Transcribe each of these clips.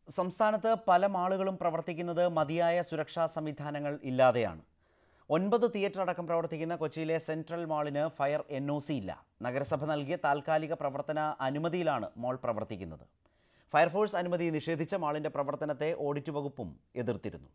സംസ്ഥാനത്ത് പല മാളുകളും പ്രവർത്തിക്കുന്നത് മതിയായ സുരക്ഷാ സംവിധാനങ്ങൾ ഇല്ലാതെയാണ്. 9 തിയേറ്റർ അടക്കം പ്രവർത്തിക്കുന്ന കൊച്ചിയിലെ സെൻട്രൽ മാളിന് ഫയർ NOC ഇല്ല. നഗരസഭ നൽകിയ താൽക്കാലിക പ്രവർത്തന അനുമതിയിലാണ് മാൾ പ്രവർത്തിക്കുന്നത്. ഫയർഫോഴ്സ് അനുമതി നിഷേധിച്ച മാളിന്റെ പ്രവർത്തനത്തെ ഓഡിറ്റ് വകുപ്പും എതിർത്തിരുന്നു.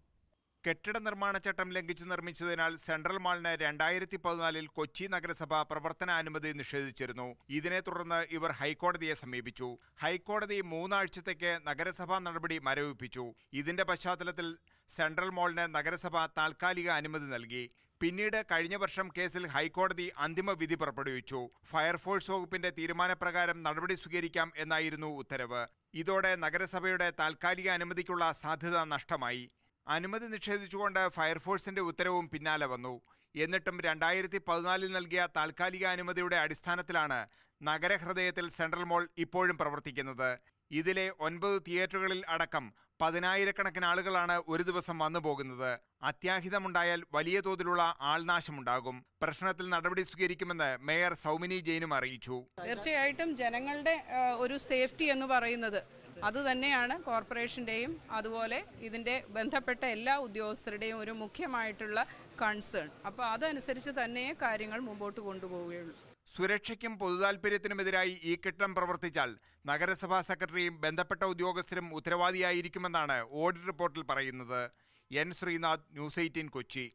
കെട്ടിട നിർമ്മാണ ചട്ടം ലംഘിച്ചു നിർമ്മിച്ചതിനാൽ സെൻട്രൽ മാളിന് 2014 കൊച്ചി നഗരസഭ പ്രവർത്തനാനുമതി നിഷേധിച്ചിരുന്നു. ഇതിനെ തുടർന്ന് ഇവർ ഹൈക്കോടതിയെ സമീപിച്ചു. ഹൈക്കോടതി 3 ആഴ്ചത്തേക്ക് നഗരസഭാ നടപടി മരവിപ്പിച്ചു. ഇതിന്റെ പശ്ചാത്തലത്തിൽ സെൻട്രൽ മാളിന് നഗരസഭ താൽക്കാലിക അനുമതി നൽകി. പിന്നീട് കഴിഞ്ഞ വർഷം കേസിൽ ഹൈക്കോടതി അന്തിമ വിധി പുറപ്പെടുവിച്ചു. ഫയർഫോഴ്സ് വകുപ്പിന്റെ തീരുമാനപ്രകാരം നടപടി സ്വീകരിക്കാം എന്നായിരുന്നു ഉത്തരവ്. ഇതോടെ നഗരസഭയുടെ താൽക്കാലിക അനുമതിക്കുള്ള സാധ്യത നഷ്ടമായി. അനുമതി നിഷേധിച്ചുകൊണ്ട് ഫയർഫോഴ്സിന്റെ ഉത്തരവും പിന്നാലെ വന്നു. എന്നിട്ടും 2014 നൽകിയ താൽക്കാലിക അനുമതിയുടെ അടിസ്ഥാനത്തിലാണ് നഗരഹൃദയത്തിൽ സെൻട്രൽ മാൾ ഇപ്പോഴും പ്രവർത്തിക്കുന്നത്. ഇതിലെ 9 തിയേറ്ററുകളിൽ അടക്കം 10,000-കണക്കിന് ആളുകളാണ് ഒരു ദിവസം വന്നു പോകുന്നത്. അത്യാഹിതമുണ്ടായാൽ വലിയ തോതിലുള്ള ആൾനാശമുണ്ടാകും. പ്രശ്നത്തിൽ നടപടി സ്വീകരിക്കുമെന്ന് മേയർ സൗമിനി ജെയിനും അറിയിച്ചു. തീർച്ചയായിട്ടും ജനങ്ങളുടെ ഒരു സേഫ്റ്റി എന്ന് പറയുന്നത് അതുതന്നെയാണ് കോർപ്പറേഷൻ്റെയും അതുപോലെ ഇതിൻ്റെ ബന്ധപ്പെട്ട എല്ലാ ഉദ്യോഗസ്ഥരുടെയും ഒരു മുഖ്യമായിട്ടുള്ള കൺസേൺ. അപ്പോൾ അതനുസരിച്ച് തന്നെ കാര്യങ്ങൾ മുമ്പോട്ട് കൊണ്ടുപോവുകയുള്ളൂ. സുരക്ഷയ്ക്കും പൊതുതാൽപര്യത്തിനുമെതിരായി ഈ കെട്ടിടം പ്രവർത്തിച്ചാൽ നഗരസഭാ സെക്രട്ടറിയും ബന്ധപ്പെട്ട ഉദ്യോഗസ്ഥരും ഉത്തരവാദിയായിരിക്കുമെന്നാണ് ഓഡിറ്റ് റിപ്പോർട്ടിൽ പറയുന്നത്. N. ശ്രീനാഥ്, News 18 കൊച്ചി.